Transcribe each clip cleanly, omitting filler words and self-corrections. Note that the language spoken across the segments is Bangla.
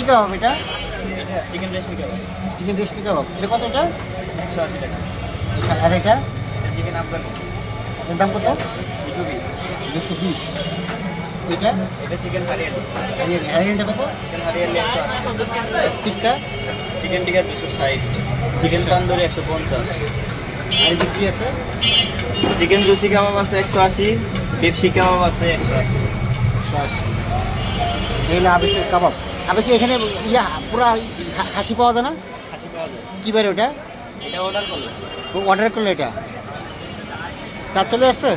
কি কাবাব এটা? চিকেন রেশমি কাবাব। চিকেন রেশমি কাবাব। এটা কত এটা? 180 টাকা। আর এটা? চিকেন আফগানি। এর দাম কত? 220। 220। এটা? এটা চিকেন হারিয়ালি। হারিয়ালিটা কত? চিকেন হারিয়ালি 180। টিক্কা? চিকেন টিক্কা 260। চিকেন তান্দুরি 150। আর বিক্রি আছে? চিকেন জুসি কাবাব আছে 180, পেপসি কাবাব আছে 180। এই হলো আবেশের কাবাব। আবেশে এখানে ইয়া পুরা খাসি পাওয়া যায় না? খাসি পাওয়া যায়। কী বারে ওটা? এটা অর্ডার করলে। অর্ডার করলে এটা চা চলে আসছে।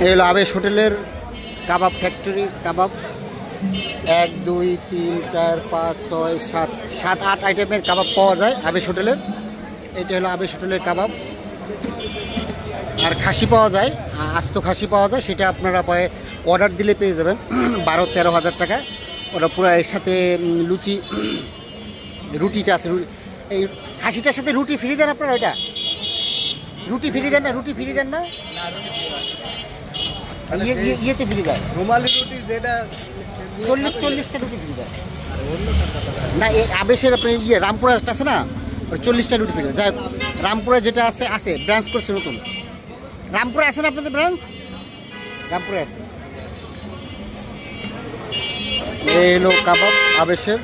এই হলো আবেশ হোটেলের কাবাব ফ্যাক্টরি কাবাব। 1 2 3 4 5 6 7 7 8 আইটেমের কাবাব পাওয়া যায় আবেশ হোটেলের। এটা হলো আবেশ হোটেলের কাবাব। আর খাসি পাওয়া যায়, আস্ত খাসি পাওয়া যায়, সেটা আপনারা পরে অর্ডার দিলে পেয়ে যাবেন 12-13 হাজার টাকা। ওটা পুরো এর সাথে লুচি রুটিটা আছে। এই খাসিটার সাথে রুটি ফ্রি দেন আপনারা? ওইটা রুটি ফ্রি দেন না? রুটি ফ্রি দেন না? ইয়েতে ফ্রি দেয় রুমালি রুটি যেটা 40টা রুটি ফ্রি দেয় না। এই আবেশের আপনার রামপুরা আছে না, 40টা রুটি ফ্রি দেয়। যাই রামপুরা যেটা আছে ব্রাঞ্চ করছে নতুন। রামপুরে আছে না আপনাদের ব্রাঞ্চ? রামপুরে আছে। এই হলো কাবাব আবেশের।